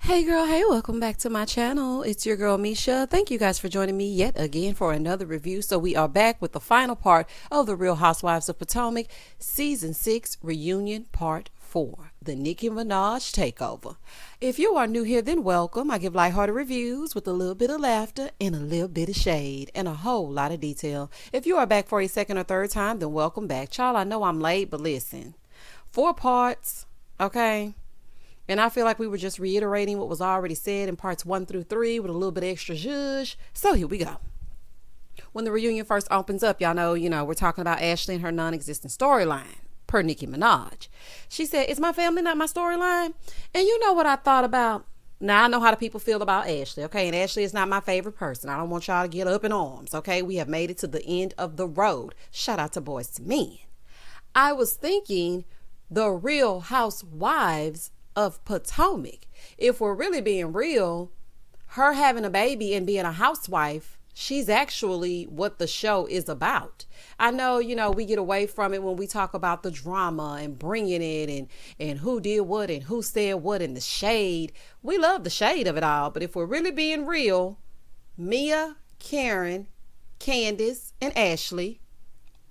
Hey girl, hey, welcome back to my channel. It's your girl Misha. Thank you guys for joining me yet again for another review. So we are back with the final part of the Real Housewives of Potomac Season 6 Reunion Part 4, the Nicki Minaj Takeover. If you are new here, then welcome. I give lighthearted reviews with a little bit of laughter and a little bit of shade and a whole lot of detail. If you are back for a second or third time, then welcome back. Child, I know I'm late, but listen, 4 parts, okay? And I feel like we were just reiterating what was already said in parts 1 through 3 with a little bit of extra zhuzh. So here we go. When the reunion first opens up, y'all know, we're talking about Ashley and her non-existent storyline, per Nicki Minaj. She said, "Is my family not my storyline?" And you know what I thought about? Now, I know how the people feel about Ashley, okay? And Ashley is not my favorite person. I don't want y'all to get up in arms, okay? We have made it to the end of the road. Shout out to Boys to Men. I was thinking the Real Housewives of Potomac. If we're really being real, her having a baby and being a housewife, she's actually what the show is about. I know, we get away from it when we talk about the drama and bringing it and who did what and who said what and the shade. We love the shade of it all. But if we're really being real, Mia, Karen, Candiace, and Ashley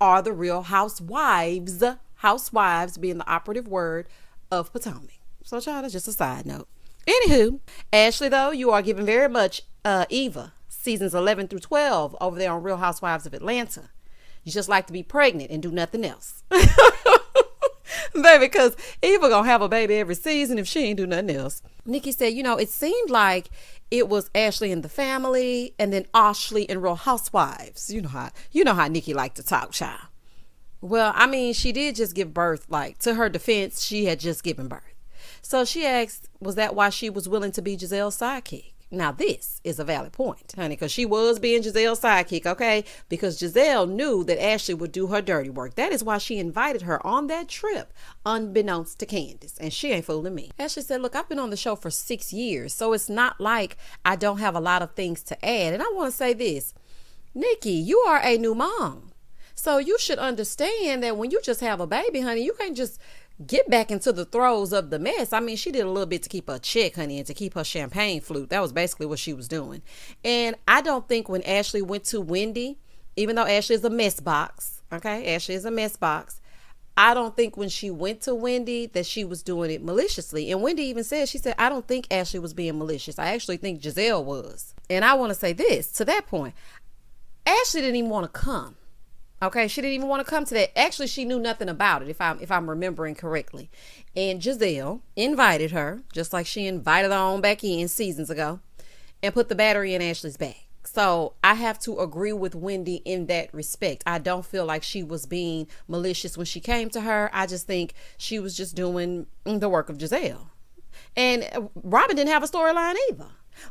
are the Real Housewives, housewives being the operative word, of Potomac. So, child, that's just a side note. Anywho, Ashley, though, you are giving very much Eva, seasons 11 through 12 over there on Real Housewives of Atlanta. You just like to be pregnant and do nothing else. Baby, because Eva gonna have a baby every season if she ain't do nothing else. Nicki said, it seemed like it was Ashley and the family and then Ashley and Real Housewives. You know how Nicki like to talk, child. Well, I mean, she did just give birth. Like, to her defense, she had just given birth. So she asked, was that why she was willing to be Gizelle's sidekick? Now, this is a valid point, honey, because she was being Gizelle's sidekick, okay? Because Gizelle knew that Ashley would do her dirty work. That is why she invited her on that trip, unbeknownst to Candiace. And she ain't fooling me. Ashley said, look, I've been on the show for 6 years, so it's not like I don't have a lot of things to add. And I want to say this, Nicki, you are a new mom. So you should understand that when you just have a baby, honey, you can't just get back into the throes of the mess. I mean, she did a little bit to keep her check, honey, and to keep her champagne flute. That was basically what she was doing. And I don't think when Ashley went to Wendy, even though Ashley is a mess box, okay, Ashley is a mess box, I don't think when she went to Wendy that she was doing it maliciously. And Wendy even said, she said, I don't think Ashley was being malicious. I actually think Gizelle was. And I want to say this, to that point, Ashley didn't even want to come. Okay, she didn't even want to come to that. Actually, she knew nothing about it, if I'm remembering correctly. And Gizelle invited her, just like she invited her on back in seasons ago, and put the battery in Ashley's bag. So I have to agree with Wendy in that respect. I don't feel like she was being malicious when she came to her. I just think she was just doing the work of Gizelle. And Robin didn't have a storyline either.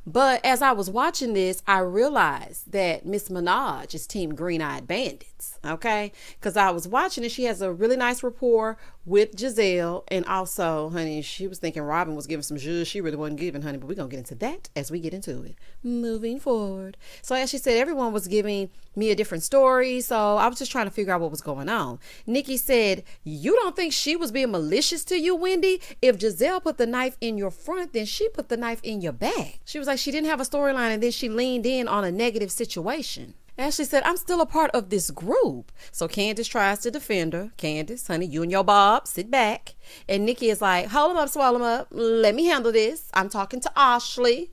But as I was watching this, I realized that Miss Minaj is Team Green Eyed Bandits, okay? Because I was watching it. She has a really nice rapport with Gizelle. And also, honey, she was thinking Robin was giving some zhuzh. She really wasn't giving, honey. But we're going to get into that as we get into it. Moving forward. So as she said, everyone was giving me a different story. So I was just trying to figure out what was going on. Nicki said, you don't think she was being malicious to you, Wendy? If Gizelle put the knife in your front, then she put the knife in your back. She was like, she didn't have a storyline, and then she leaned in on a negative situation. Ashley said, I'm still a part of this group. So Candiace tries to defend her. Candiace, honey, you and your Bob, sit back. And Nicki is like, hold him up, swallow him up. Let me handle this. I'm talking to Ashley.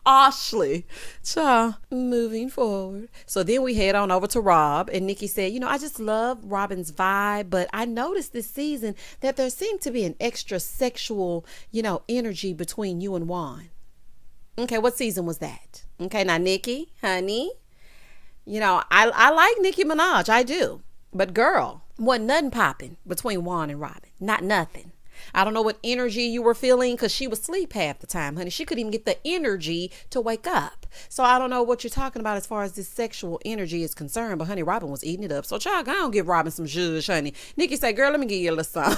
Ashley. Child, moving forward. So then we head on over to Rob, and Nicki said, I just love Robin's vibe, but I noticed this season that there seemed to be an extra sexual, energy between you and Juan. Okay, what season was that? Okay, now Nicki, honey, I like Nicki Minaj, I do. But girl, wasn't nothing popping between Juan and Robin. Not nothing. I don't know what energy you were feeling, because she was asleep half the time, honey. She couldn't even get the energy to wake up. So I don't know what you're talking about as far as this sexual energy is concerned. But honey, Robin was eating it up. So child, I don't give Robin some zhuzh, honey. Nicki said, girl, let me give you a little something.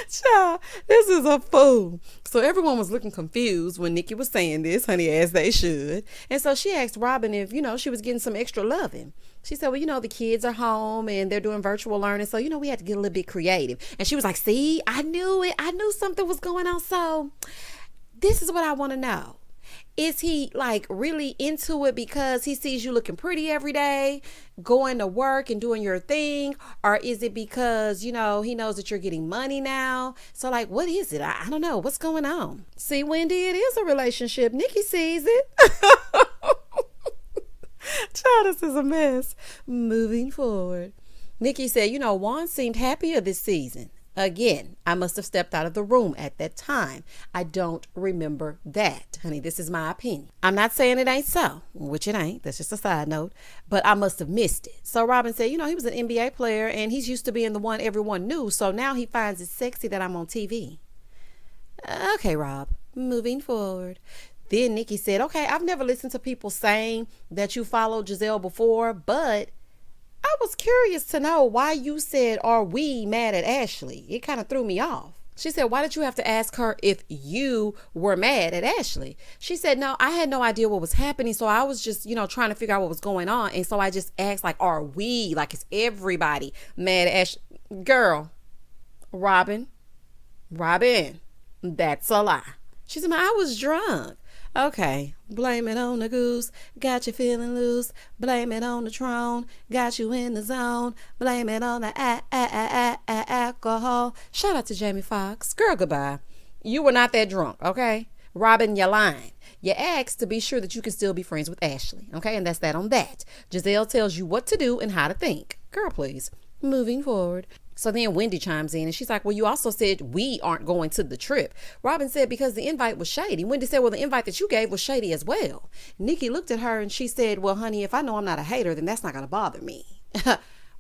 Child, this is a fool. So everyone was looking confused when Nicki was saying this, honey, as they should. And so she asked Robin if, she was getting some extra loving. She said, well, the kids are home and they're doing virtual learning. So, we had to get a little bit creative. And she was like, see, I knew it. I knew something was going on. So this is what I want to know. Is he like really into it because he sees you looking pretty every day, going to work and doing your thing? Or is it because, he knows that you're getting money now? So like, what is it? I don't know. What's going on? See, Wendy, it is a relationship. Nicki sees it. Child, this is a mess. Moving forward. Nicki said, Juan seemed happier this season. Again, I must have stepped out of the room at that time. I don't remember that. Honey, this is my opinion. I'm not saying it ain't so, which it ain't. That's just a side note. But I must have missed it. So Robin said, he was an NBA player and he's used to being the one everyone knew. So now he finds it sexy that I'm on TV. Okay, Rob. Moving forward. Then Nicki said, okay, I've never listened to people saying that you followed Gizelle before, but I was curious to know why you said, are we mad at Ashley? It kind of threw me off. She said, why did you have to ask her if you were mad at Ashley? She said, no, I had no idea what was happening. So I was just, trying to figure out what was going on. And so I just asked, like, are we, like, is everybody mad at Ashley? Girl, Robin, that's a lie. She said, I was drunk. Okay, blame it on the goose, got you feeling loose. Blame it on the Tron, got you in the zone. Blame it on the alcohol. Shout out to Jamie Foxx. Girl, goodbye. You were not that drunk, okay? Robin, you're lying. You asked to be sure that you can still be friends with Ashley, okay? And that's that on that. Gizelle tells you what to do and how to think. Girl, please. Moving forward. So then Wendy chimes in and she's like, well, you also said we aren't going to the trip. Robin said, because the invite was shady. Wendy said, well, the invite that you gave was shady as well. Nicki looked at her and she said, well, honey, if I know I'm not a hater, then that's not going to bother me.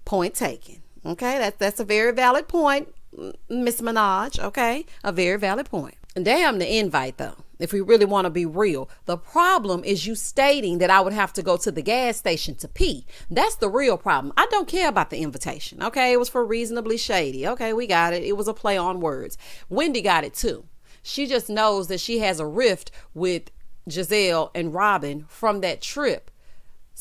Point taken. Okay, that's a very valid point, Miss Minaj. Okay, a very valid point. And damn the invite, though. If we really want to be real, the problem is you stating that I would have to go to the gas station to pee. That's the real problem. I don't care about the invitation. Okay, it was for reasonably shady. Okay, we got it. It was a play on words. Wendy got it too. She just knows that she has a rift with Gizelle and Robin from that trip.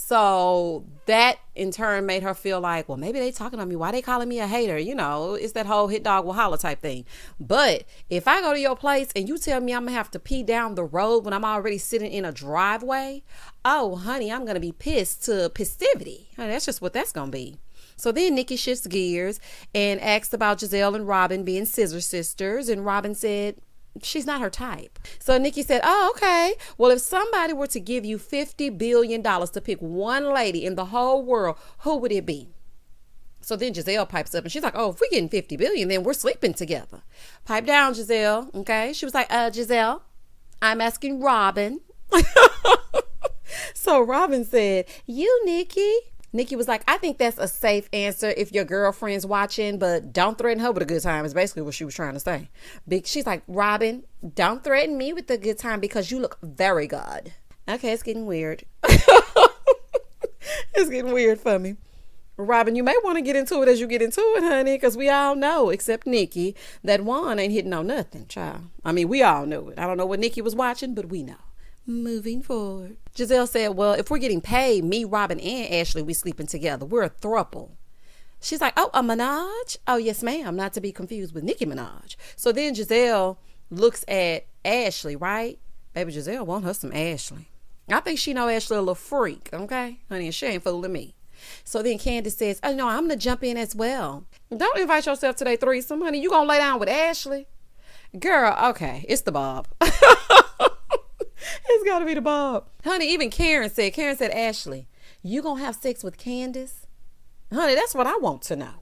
So that in turn made her feel like, well, maybe they talking on me. Why they calling me a hater? It's that whole hit dog will holler type thing. But if I go to your place and you tell me I'm going to have to pee down the road when I'm already sitting in a driveway, oh, honey, I'm going to be pissed to pistivity. Honey, that's just what that's going to be. So then Nicki shifts gears and asked about Gizelle and Robin being scissor sisters. And Robin said, she's not her type. So Nicki said, oh, okay. Well, if somebody were to give you $50 billion to pick one lady in the whole world, who would it be? So then Gizelle pipes up and she's like, oh, if we're getting $50 billion, then we're sleeping together. Pipe down, Gizelle. Okay. She was like, Gizelle, I'm asking Robin. So Robin said, you, Nicki. Nicki was like, I think that's a safe answer if your girlfriend's watching, but don't threaten her with a good time is basically what she was trying to say. She's like, Robin, don't threaten me with a good time because you look very good. Okay, it's getting weird. It's getting weird for me. Robin, you may want to get into it as you get into it, honey, because we all know, except Nicki, that Juan ain't hitting on nothing, child. I mean, we all know it. I don't know what Nicki was watching, but we know. Moving forward. Gizelle said, well, if we're getting paid, me, Robin, and Ashley, we sleeping together. We're a throuple. She's like, oh, a Minaj? Oh, yes, ma'am. Not to be confused with Nicki Minaj. So then Gizelle looks at Ashley, right? Baby, Gizelle want her some Ashley. I think she know Ashley a little freak, okay? Honey, and she ain't fooling me. So then Candiace says, oh, no, I'm going to jump in as well. Don't invite yourself to that threesome, honey. You going to lay down with Ashley? Girl, okay, it's the Bob. It's got to be the Bob. Honey, even Karen said, Ashley, you going to have sex with Candiace? Honey, that's what I want to know.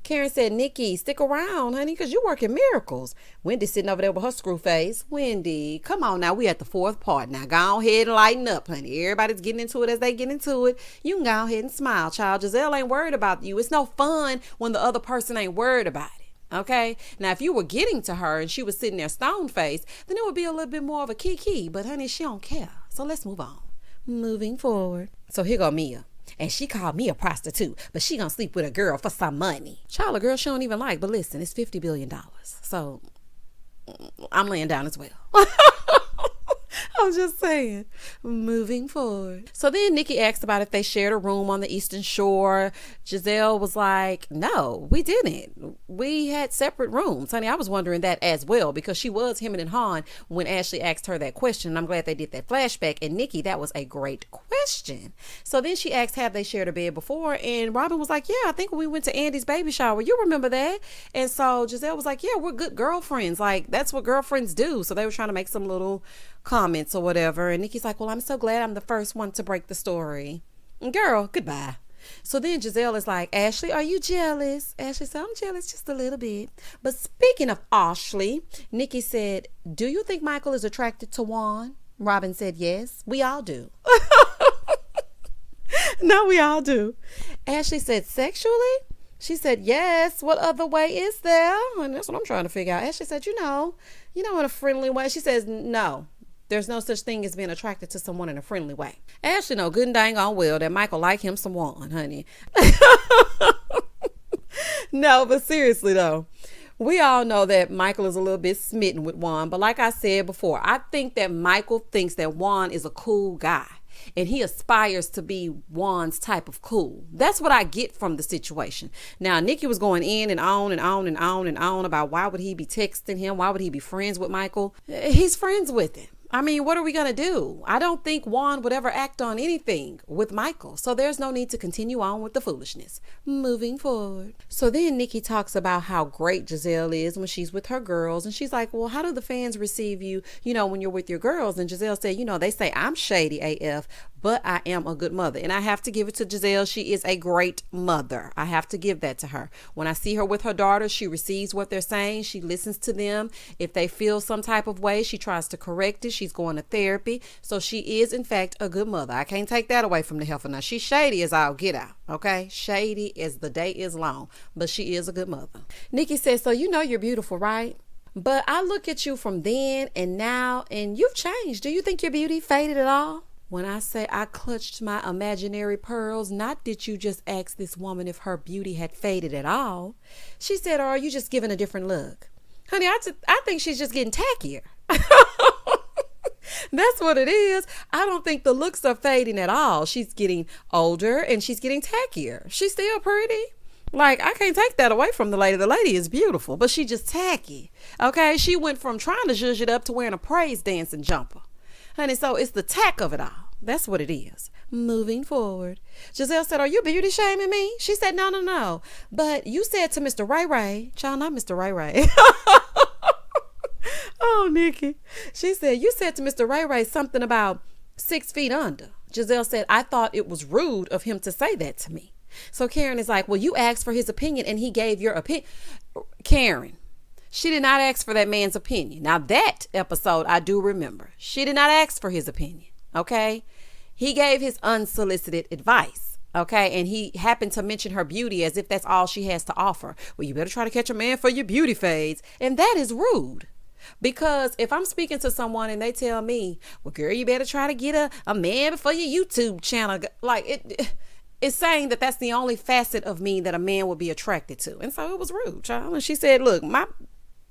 Karen said, Nicki, stick around, honey, because you're working miracles. Wendy's sitting over there with her screw face. Wendy, come on now. We at the fourth part. Now go ahead and lighten up, honey. Everybody's getting into it as they get into it. You can go ahead and smile, child. Gizelle ain't worried about you. It's no fun when the other person ain't worried about it. Okay, now if you were getting to her and she was sitting there stone faced, then it would be a little bit more of a kiki, but honey, she don't care. So let's move on. Moving forward. So here go Mia. And she called me a prostitute, but she gonna sleep with a girl for some money. Child, a girl she don't even like, but listen, it's $50 billion. So I'm laying down as well. I'm just saying. Moving forward. So then Nicki asked about if they shared a room on the Eastern Shore. Gizelle was like, no, we didn't. We had separate rooms. Honey, I was wondering that as well, because she was hemming and hawing when Ashley asked her that question. And I'm glad they did that flashback. And Nicki, that was a great question. So then she asked, have they shared a bed before? And Robin was like, yeah, I think when we went to Andy's baby shower. You remember that? And so Gizelle was like, yeah, we're good girlfriends. Like, that's what girlfriends do. So they were trying to make some little comments or whatever. And Nicki's like, well, I'm so glad I'm the first one to break the story. Girl, goodbye. So then Gizelle is like, Ashley, are you jealous? Ashley said, I'm jealous just a little bit. But speaking of Ashley, Nicki said, do you think Michael is attracted to Juan? Robin said, yes, we all do. No, we all do. Ashley said, sexually? She said, yes. What other way is there? And that's what I'm trying to figure out. Ashley said, you know, in a friendly way. She says, no. There's no such thing as being attracted to someone in a friendly way. Ashley know good and dang on well that Michael like him some Juan, honey. No, but seriously though, we all know that Michael is a little bit smitten with Juan. But like I said before, I think that Michael thinks that Juan is a cool guy. And he aspires to be Juan's type of cool. That's what I get from the situation. Now, Nicki was going in and on and on and on and on about why would he be texting him? Why would he be friends with Michael? He's friends with him. I mean, what are we going to do? I don't think Juan would ever act on anything with Michael. So there's no need to continue on with the foolishness. Moving forward. So then Nicki talks about how great Gizelle is when she's with her girls. And she's like, well, how do the fans receive you, when you're with your girls? And Gizelle said, they say I'm shady AF, but I am a good mother. And I have to give it to Gizelle. She is a great mother. I have to give that to her. When I see her with her daughters, she receives what they're saying. She listens to them. If they feel some type of way, she tries to correct it. She's going to therapy. So she is, in fact, a good mother. I can't take that away from the heifer. Now, she's shady as I'll get out. Okay? Shady as the day is long. But she is a good mother. Nicki says, so you're beautiful, right? But I look at you from then and now, and you've changed. Do you think your beauty faded at all? When I say I clutched my imaginary pearls, not did you just ask this woman if her beauty had faded at all. She said, or are you just giving a different look? Honey, I think she's just getting tackier. That's what it is. I don't think the looks are fading at all. She's getting older and she's getting tackier. She's still pretty. Like, I can't take that away from the lady. The lady is beautiful, but she just tacky. Okay? She went from trying to zhuzh it up to wearing a praise dancing jumper. Honey, so it's the tack of it all. That's what it is. Moving forward. Gizelle said, are you beauty shaming me? She said, no. But you said to Mr. Ray Ray, child, not Mr. Ray Ray. Oh, Nicki. She said, you said to Mr. Ray Ray something about 6 feet under. Gizelle said, I thought it was rude of him to say that to me. So Karen is like, well, you asked for his opinion and he gave your opinion. Karen, she did not ask for that man's opinion. Now that episode, I do remember. She did not ask for his opinion. Okay. He gave his unsolicited advice. Okay. And he happened to mention her beauty as if that's all she has to offer. Well, you better try to catch a man for your beauty fades. And that is rude. Because if I'm speaking to someone and they tell me, well, girl, you better try to get a man for your YouTube channel. Like it's saying that that's the only facet of me that a man would be attracted to. And so it was rude, child. And she said, look,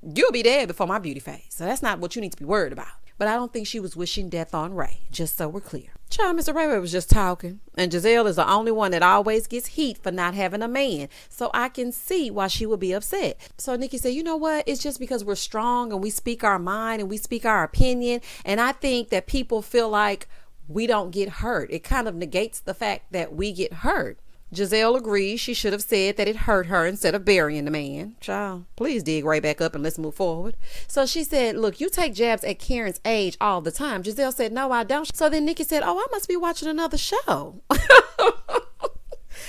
you'll be dead before my beauty fades. So that's not what you need to be worried about. But I don't think she was wishing death on Ray, just so we're clear. Child, Mr. Ray Ray was just talking. And Gizelle is the only one that always gets heat for not having a man. So I can see why she would be upset. So Nicki said, you know what? It's just because we're strong and we speak our mind and we speak our opinion. And I think that people feel like we don't get hurt. It kind of negates the fact that we get hurt. Gizelle agrees she should have said that it hurt her instead of burying the man. Child, please dig right back up and let's move forward. So she said, look, you take jabs at Karen's age all the time. Gizelle said, no, I don't. So then Nicki said, oh, I must be watching another show.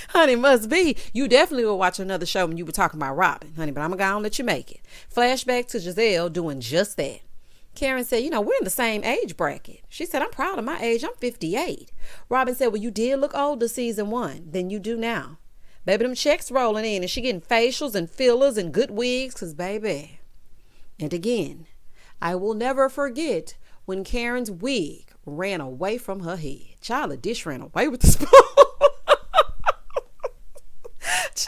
Honey, must be. You definitely will watch another show when you were talking about Robin, honey, but I'm going to go and let you make it. Flashback to Gizelle doing just that. Karen said, we're in the same age bracket. She said, I'm proud of my age. I'm 58. Robin said, well, you did look older season 1 than you do now. Baby, them checks rolling in and she getting facials and fillers and good wigs because, baby. And again, I will never forget when Karen's wig ran away from her head. Child, the dish ran away with the spoon.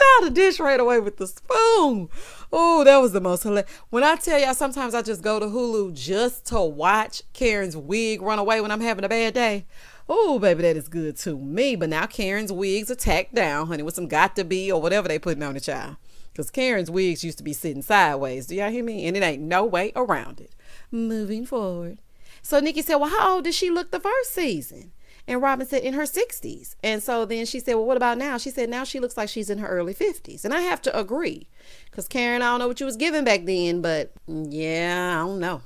Child, the dish right away with the spoon. Oh, that was the most hilarious. When I tell y'all, sometimes I just go to Hulu just to watch Karen's wig run away when I'm having a bad day. Oh, baby, that is good to me. But now Karen's wigs are tacked down, honey, with some got to be or whatever they putting on the child. Because Karen's wigs used to be sitting sideways. Do y'all hear me? And it ain't no way around it. Moving forward. So Nicki said, well, how old did she look the first season? And Robin said in her 60s. And so then she said, well, what about now? She said, now she looks like she's in her early 50s. And I have to agree. Because Karen, I don't know what you was giving back then, but yeah, I don't know.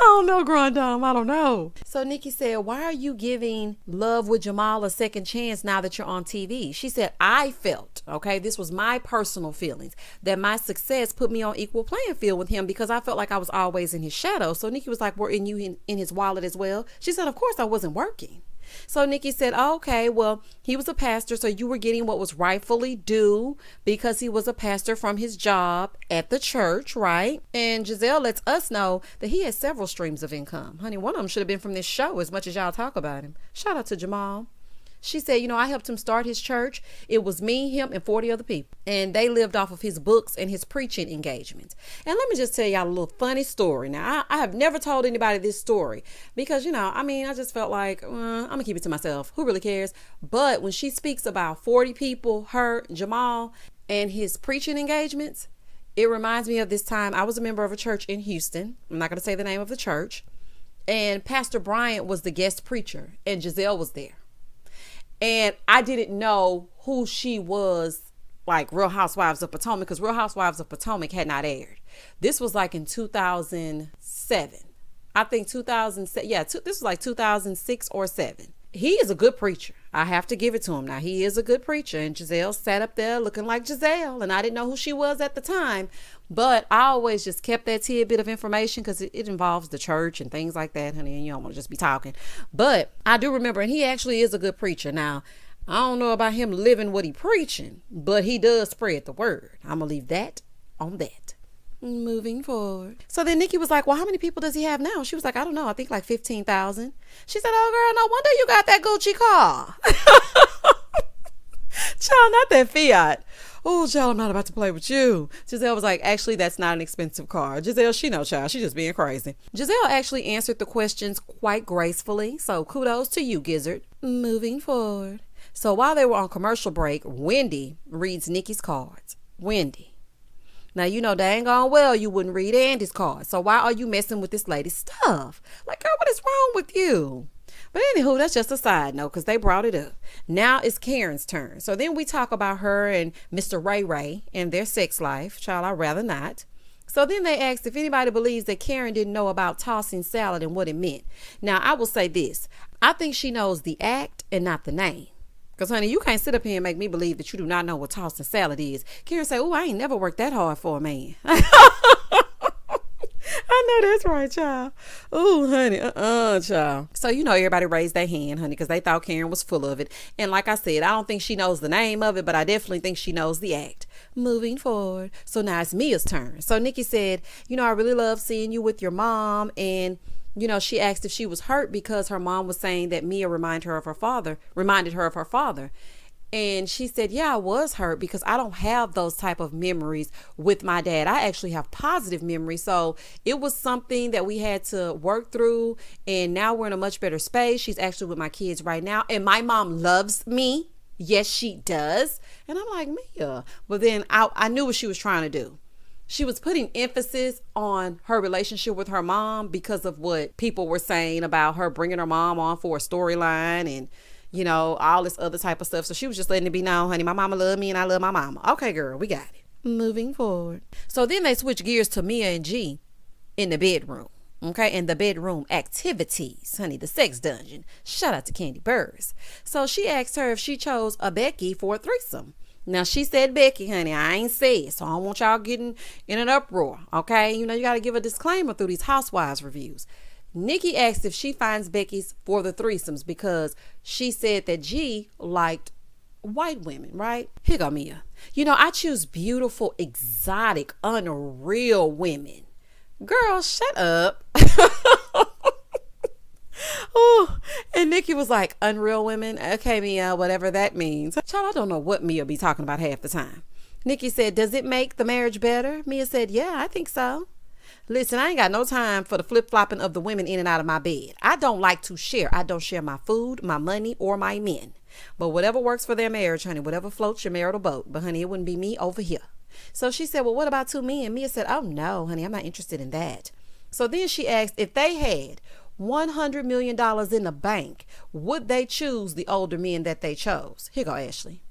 I don't know, Grandam. I don't know. So Nicki said, why are you giving Love with Jamal a second chance now that you're on TV? She said, I felt, okay, this was my personal feelings, that my success put me on equal playing field with him because I felt like I was always in his shadow. So Nicki was like, were you in his wallet as well? She said, of course I wasn't working. So Nicki said, oh, okay, well, he was a pastor, so you were getting what was rightfully due because he was a pastor from his job at the church, right? And Gizelle lets us know that he has several streams of income. Honey, one of them should have been from this show as much as y'all talk about him. Shout out to Jamal. She said, you know, I helped him start his church. It was me, him, and 40 other people. And they lived off of his books and his preaching engagements. And let me just tell y'all a little funny story. Now, I have never told anybody this story because, you know, I mean, I just felt like, I'm going to keep it to myself. Who really cares? But when she speaks about 40 people, her, Jamal, and his preaching engagements, it reminds me of this time. I was a member of a church in Houston. I'm not going to say the name of the church. And Pastor Bryant was the guest preacher and Gizelle was there. And I didn't know who she was, like Real Housewives of Potomac, because Real Housewives of Potomac had not aired. This was like in 2007. I think 2007. Yeah, this was like 2006 or 7. He is a good preacher. I have to give it to him. Now, he is a good preacher. And Gizelle sat up there looking like Gizelle. And I didn't know who she was at the time. But I always just kept that tidbit of information because it involves the church and things like that, honey. And you don't want to just be talking. But I do remember, and he actually is a good preacher. Now, I don't know about him living what he preaching, but he does spread the word. I'm going to leave that on that. Moving forward. So then Nicki was like, well, how many people does he have now? She was like, I don't know. I think like 15,000. She said, oh, girl, no wonder you got that Gucci car. Child, not that Fiat. Oh, child, I'm not about to play with you. Gizelle was like, actually, that's not an expensive car. Gizelle, she know, child. She just being crazy. Gizelle actually answered the questions quite gracefully. So kudos to you, Gizzard. Moving forward. So while they were on commercial break, Wendy reads Nicki's cards. Wendy. Now, you know dang on well you wouldn't read Andy's card. So why are you messing with this lady's stuff? Like, girl, what is wrong with you? But anywho, that's just a side note because they brought it up. Now it's Karen's turn. So then we talk about her and Mr. Ray Ray and their sex life. Child, I'd rather not. So then they asked if anybody believes that Karen didn't know about tossing salad and what it meant. Now, I will say this. I think she knows the act and not the name. Because, honey, you can't sit up here and make me believe that you do not know what tossing salad is. Karen say, oh, I ain't never worked that hard for a man. I know that's right, child. Oh, honey, child. So, you know, everybody raised their hand, honey, because they thought Karen was full of it. And like I said, I don't think she knows the name of it, but I definitely think she knows the act. Moving forward. So now it's Mia's turn. So Nicki said, you know, I really love seeing you with your mom. And you know, she asked if she was hurt because her mom was saying that Mia reminded her of her father. And she said, yeah, I was hurt because I don't have those type of memories with my dad. I actually have positive memories. So it was something that we had to work through. And now we're in a much better space. She's actually with my kids right now. And my mom loves me. Yes, she does. And I'm like, Mia. But then I knew what she was trying to do. She was putting emphasis on her relationship with her mom because of what people were saying about her bringing her mom on for a storyline and, you know, all this other type of stuff. So she was just letting it be known, honey, my mama love me and I love my mama. Okay, girl, we got it. Moving forward. So then they switch gears to Mia and G in the bedroom. Okay, and the bedroom activities, honey, the sex dungeon. Shout out to Candy Burrs. So she asked her if she chose a Becky for a threesome. Now, she said Becky, honey. I ain't said, so I don't want y'all getting in an uproar, okay? You know, you got to give a disclaimer through these Housewives reviews. Nicki asked if she finds Becky's for the threesomes because she said that G liked white women, right? Here go Mia. You know, I choose beautiful, exotic, unreal women. Girl, shut up. Oh, And Nicki was like, unreal women? Okay, Mia, whatever that means. Child, I don't know what Mia be talking about half the time. Nicki said, does it make the marriage better? Mia said, yeah, I think so. Listen, I ain't got no time for the flip-flopping of the women in and out of my bed. I don't like to share. I don't share my food, my money, or my men. But whatever works for their marriage, honey, whatever floats your marital boat. But, honey, it wouldn't be me over here. So she said, well, what about 2 men? Mia said, oh, no, honey, I'm not interested in that. So then she asked if they had $100 million in the bank, would they choose the older men that they chose? Here go Ashley.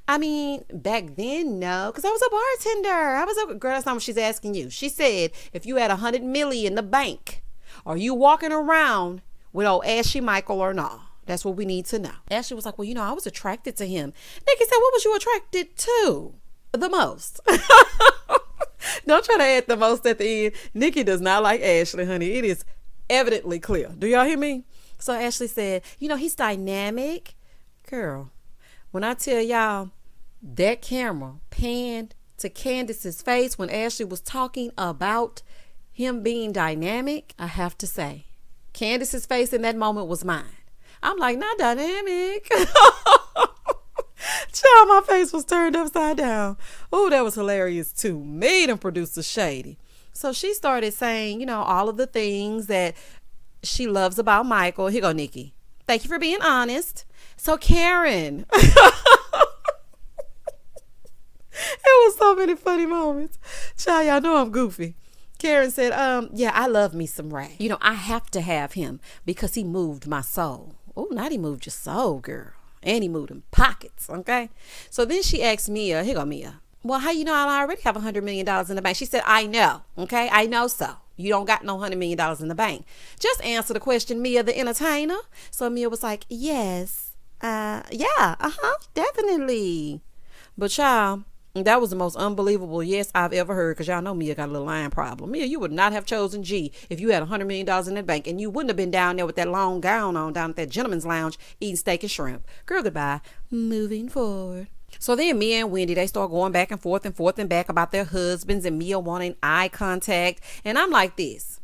I mean, back then, no, because I was a bartender. Girl, that's not what she's asking you. She said, if you had $100 million in the bank, are you walking around with old Ashley Michael or not? That's what we need to know. Ashley was like, well, I was attracted to him. Nicki said, what was you attracted to the most? Don't try to add the most at the end. Nicki does not like Ashley, honey. It is evidently clear. Do y'all hear me? So Ashley said, he's dynamic. Girl, when I tell y'all that camera panned to Candiace's face when Ashley was talking about him being dynamic, I have to say, Candiace's face in that moment was mine. I'm like, not dynamic. Child, my face was turned upside down. Oh, that was hilarious too. Made him producer shady. So she started saying, all of the things that she loves about Michael. Here go Nicki. Thank you for being honest. So Karen. It was so many funny moments. Child, y'all know I'm goofy. Karen said, yeah, I love me some Ray. I have to have him because he moved my soul. Oh, not he moved your soul, girl. And he moved them pockets, okay? So then she asked Mia, here go Mia. Well, how you know I already have $100 million in the bank? She said, I know, okay? I know so. You don't got no $100 million in the bank. Just answer the question, Mia the entertainer. So Mia was like, yes, definitely. But child, that was the most unbelievable yes I've ever heard, because y'all know Mia got a little lying problem. Mia, you would not have chosen G if you had $100 million in the bank, and you wouldn't have been down there with that long gown on down at that gentleman's lounge eating steak and shrimp. Girl, goodbye. Moving forward. So then Mia and Wendy, they start going back and forth and back about their husbands, and Mia wanting eye contact. And I'm like this.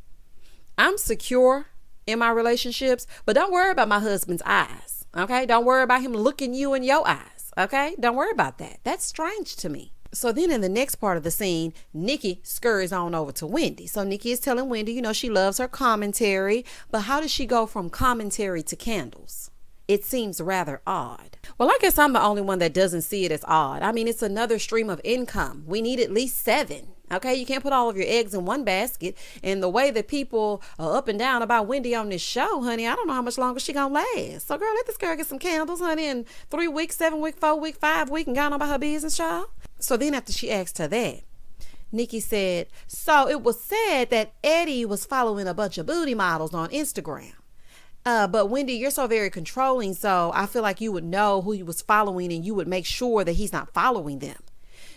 I'm secure in my relationships, but don't worry about my husband's eyes. Okay? Don't worry about him looking you in your eyes. Okay? Don't worry about that. That's strange to me. So then in the next part of the scene, Nicki scurries on over to Wendy. So Nicki is telling Wendy, she loves her commentary, but how does she go from commentary to candles? It seems rather odd. Well, I guess I'm the only one that doesn't see it as odd. I mean, it's another stream of income. We need at least 7. Okay, you can't put all of your eggs in one basket. And the way that people are up and down about Wendy on this show, honey, I don't know how much longer she gonna last. So girl, let this girl get some candles, honey, in 3 weeks, 7 weeks, 4 weeks, 5 weeks, and gone on about her business, child. So then after she asked her that, Nicki said, so it was said that Eddie was following a bunch of booty models on Instagram. But Wendy, you're so very controlling, so I feel like you would know who he was following and you would make sure that he's not following them.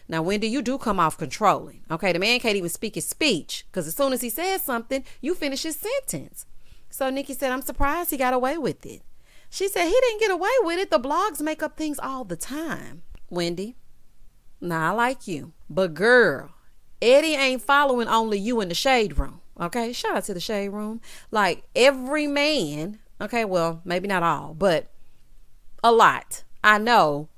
Now, Wendy, you do come off controlling. Okay, the man can't even speak his speech, because as soon as he says something, you finish his sentence. So Nicki said, I'm surprised he got away with it. She said, he didn't get away with it. The blogs make up things all the time. Wendy, now I like you, but girl, Eddie ain't following only you in the shade room. Okay, shout out to the shade room. Like every man, okay, well, maybe not all, but a lot, I know,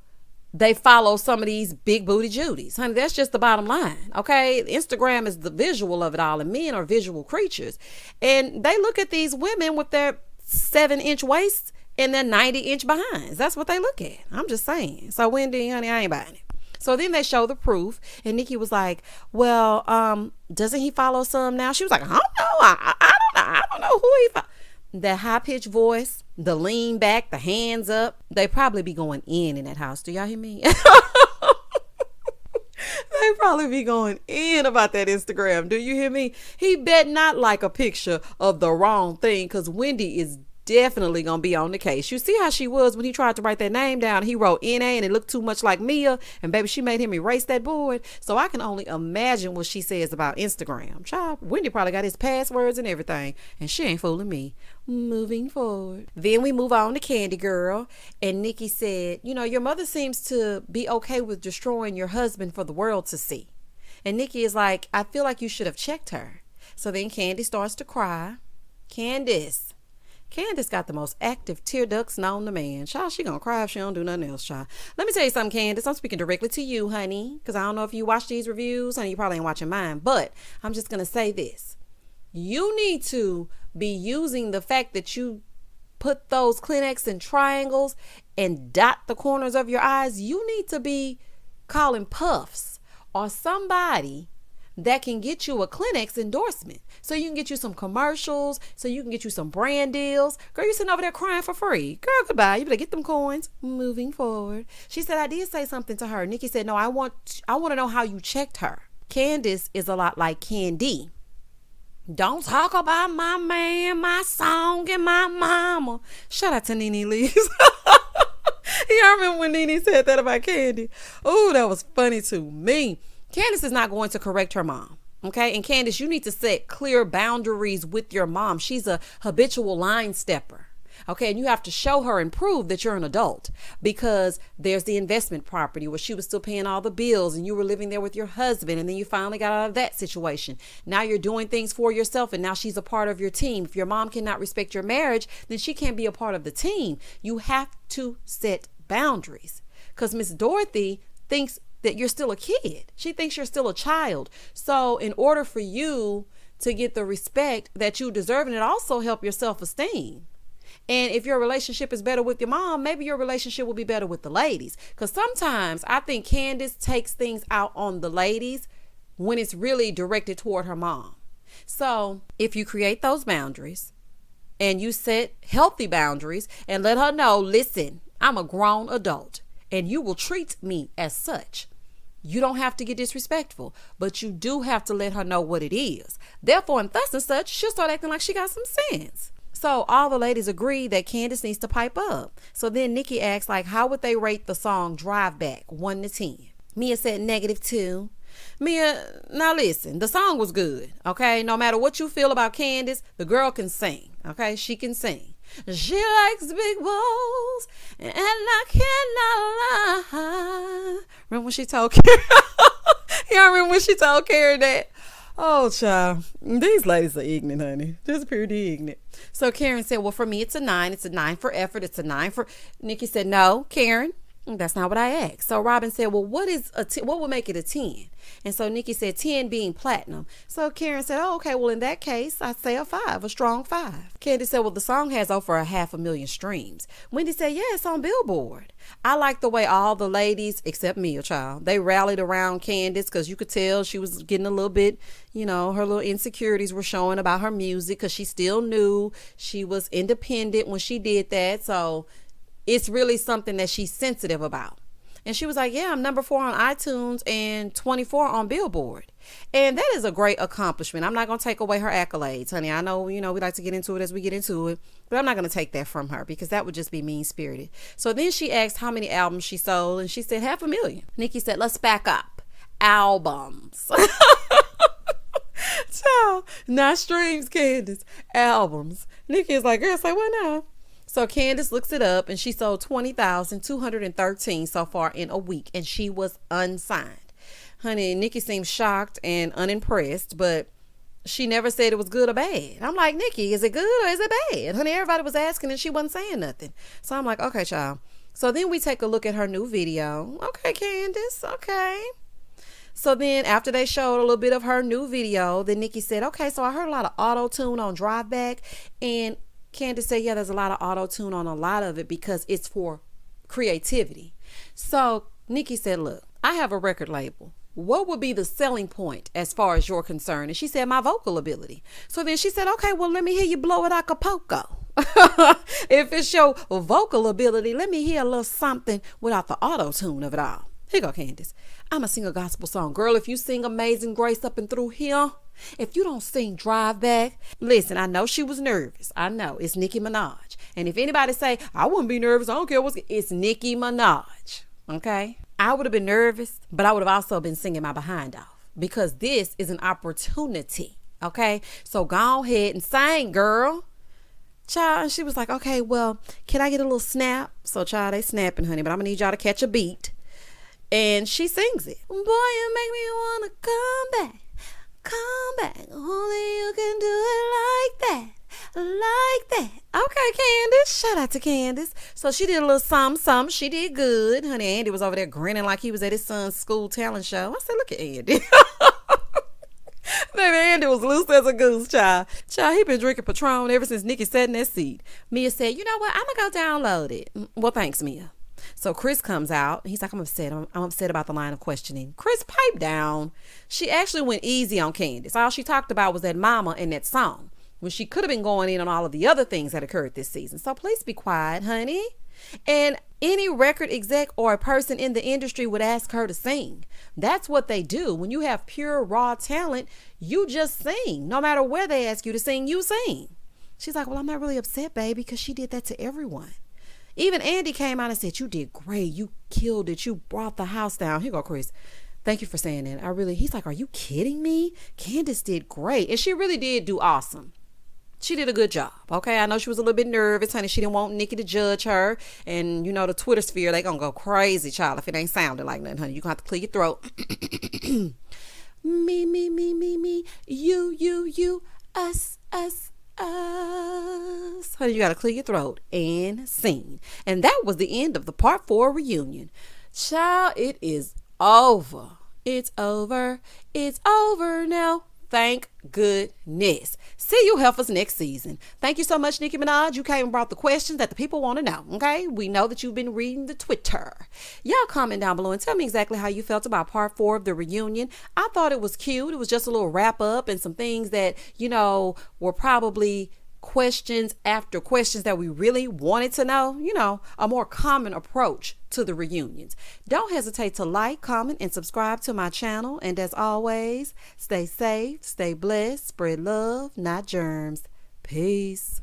they follow some of these big booty Judies. Honey, that's just the bottom line. Okay. Instagram is the visual of it all, and men are visual creatures. And they look at these women with their 7-inch waists and their 90-inch behinds. That's what they look at. I'm just saying. So Wendy, honey, I ain't buying it. So then they show the proof, and Nicki was like, well, doesn't he follow some now? She was like, I don't know. I don't know who he follows. That high-pitched voice, the lean back, the hands up, they probably be going in that house. Do y'all hear me? They probably be going in about that Instagram. Do you hear me? He bet not like a picture of the wrong thing, because Wendy is definitely gonna be on the case. You see how she was when he tried to write that name down. He wrote N.A. and it looked too much like Mia, and baby, she made him erase that board. So I can only imagine what she says about Instagram. Child, Wendy probably got his passwords and everything, and she ain't fooling me. Moving forward. Then we move on to Candy Girl, and Nicki said, your mother seems to be okay with destroying your husband for the world to see. And Nicki is like, I feel like you should have checked her. So then Candy starts to cry. Candiace, Candiace got the most active tear ducts known to man. Child, she gonna cry if she don't do nothing else, child. Let me tell you something, Candiace. I'm speaking directly to you, honey, because I don't know if you watch these reviews. Honey, you probably ain't watching mine. But I'm just gonna say this. You need to be using the fact that you put those Kleenex in triangles and dot the corners of your eyes. You need to be calling Puffs or somebody that can get you a Kleenex endorsement, so you can get you some commercials, so you can get you some brand deals. Girl, you sitting over there crying for free. Girl, goodbye. You better get them coins. Moving forward. She said, I did say something to her. Nicki said, no, I want to know how you checked her. Candiace is a lot like Candy. Don't talk about my man, my song, and my mama. Shout out to Nene Lees. Y'all remember when Nene said that about Candy? Oh, that was funny to me. Candiace is not going to correct her mom. Okay. And Candiace, you need to set clear boundaries with your mom. She's a habitual line stepper. Okay. And you have to show her and prove that you're an adult, because there's the investment property where she was still paying all the bills and you were living there with your husband. And then you finally got out of that situation. Now you're doing things for yourself, and now she's a part of your team. If your mom cannot respect your marriage, then she can't be a part of the team. You have to set boundaries, because Miss Dorothy thinks that you're still a kid. She thinks you're still a child. So in order for you to get the respect that you deserve, and it also help your self-esteem. And if your relationship is better with your mom, maybe your relationship will be better with the ladies. Because sometimes I think Candiace takes things out on the ladies when it's really directed toward her mom. So if you create those boundaries and you set healthy boundaries and let her know, listen, I'm a grown adult and you will treat me as such. You don't have to get disrespectful, but you do have to let her know what it is. Therefore, and thus and such, she'll start acting like she got some sense. So all the ladies agree that Candiace needs to pipe up. So then Nicki asks, like, how would they rate the song Drive Back 1 to 10? Mia said -2. Mia, now listen, the song was good. Okay. No matter what you feel about Candiace, the girl can sing. Okay. She can sing. She likes big balls, and I cannot lie. Remember when she told Karen? Y'all remember when she told Karen that? Oh, child. These ladies are ignorant, honey. Just pretty ignorant. So Karen said, well, for me, it's a 9. It's a 9 for effort. It's a 9 for... Nicki said, no, Karen, that's not what I asked. So Robin said, well, what would make it a 10? And so Nicki said 10 being platinum. So Karen said, oh, okay, well, in that case, I'd say a 5, a strong 5. Candiace said, well, the song has over 500,000 streams. Wendy said, yeah, it's on Billboard. I like the way all the ladies, except Mia, child, they rallied around Candiace, because you could tell she was getting a little bit, her little insecurities were showing about her music, because she still knew she was independent when she did that. So it's really something that she's sensitive about. And she was like, yeah, I'm number 4 on iTunes and 24 on Billboard. And that is a great accomplishment. I'm not going to take away her accolades, honey. I know, we like to get into it as we get into it, but I'm not going to take that from her, because that would just be mean-spirited. So then she asked how many albums she sold, and she said 500,000. Nicki said, let's back up. Albums. Child, not streams, Candiace. Albums. Nicki is like, girl, say what now? So Candiace looks it up, and she sold 20,213 so far in a week, and she was unsigned. Honey, Nicki seemed shocked and unimpressed, but she never said it was good or bad. I'm like, Nicki, is it good or is it bad? Honey, everybody was asking and she wasn't saying nothing. So I'm like, okay, child. So then we take a look at her new video. Okay, Candiace, okay. So then after they showed a little bit of her new video, then Nicki said, okay, so I heard a lot of auto-tune on Drive Back, and Candiace said, yeah, there's a lot of auto-tune on a lot of it because it's for creativity. So Nicki said, look, I have a record label. What would be the selling point as far as you're concerned? And she said, my vocal ability. So then she said, okay, well, let me hear you blow it Acapulco. If it's your vocal ability, let me hear a little something without the auto-tune of it all. Here you go, Candiace. I'm going to sing a gospel song. Girl, if you sing Amazing Grace up and through here, if you don't sing Drive Back, listen, I know she was nervous. I know. It's Nicki Minaj. And if anybody say, I wouldn't be nervous, I don't care it's Nicki Minaj. Okay? I would have been nervous, but I would have also been singing my behind off, because this is an opportunity. Okay? So go ahead and sing, girl. Child, and she was like, okay, well, can I get a little snap? So, child, they snapping, honey, but I'm going to need y'all to catch a beat. And she sings it. Boy, you make me want to come back. Come back. Only you can do it like that. Like that. Okay, Candiace. Shout out to Candiace. So she did a little something. She did good. Honey, Andy was over there grinning like he was at his son's school talent show. I said, look at Andy. Baby, Andy was loose as a goose, child. Child, he been drinking Patron ever since Nicki sat in that seat. Mia said, you know what? I'm going to go download it. Well, thanks, Mia. So Chris comes out. He's like, I'm upset. I'm upset about the line of questioning. Chris, pipe down. She actually went easy on Candiace. All she talked about was that mama and that song, when she could have been going in on all of the other things that occurred this season. So please be quiet, honey. And any record exec or a person in the industry would ask her to sing. That's what they do. When you have pure, raw talent, you just sing. No matter where they ask you to sing, you sing. She's like, well, I'm not really upset, baby, because she did that to everyone. Even Andy came out and said, you did great. You killed it. You brought the house down. Here you go, Chris. Thank you for saying that. He's like, are you kidding me? Candiace did great. And she really did do awesome. She did a good job. Okay. I know she was a little bit nervous, honey. She didn't want Nicki to judge her. And you know, the Twitter sphere, they gonna go crazy, child, if it ain't sounding like nothing, honey. You gonna have to clear your throat. Me, you, us. Honey, you gotta clear your throat and sing. And that was the end of the part 4 reunion. Child, it is over. It's over now. Thank goodness. See you heifers next season. Thank you so much, Nicki Minaj. You came and brought the questions that the people want to know. Okay, we know that you've been reading the Twitter. Y'all comment down below and tell me exactly how you felt about part 4 of the reunion. I thought it was cute. It was just a little wrap up and some things that, you know, were probably questions after questions that we really wanted to know, you know, a more common approach to the reunions. Don't hesitate to like, comment, and subscribe to my channel. And as always, stay safe, stay blessed, spread love, not germs. Peace.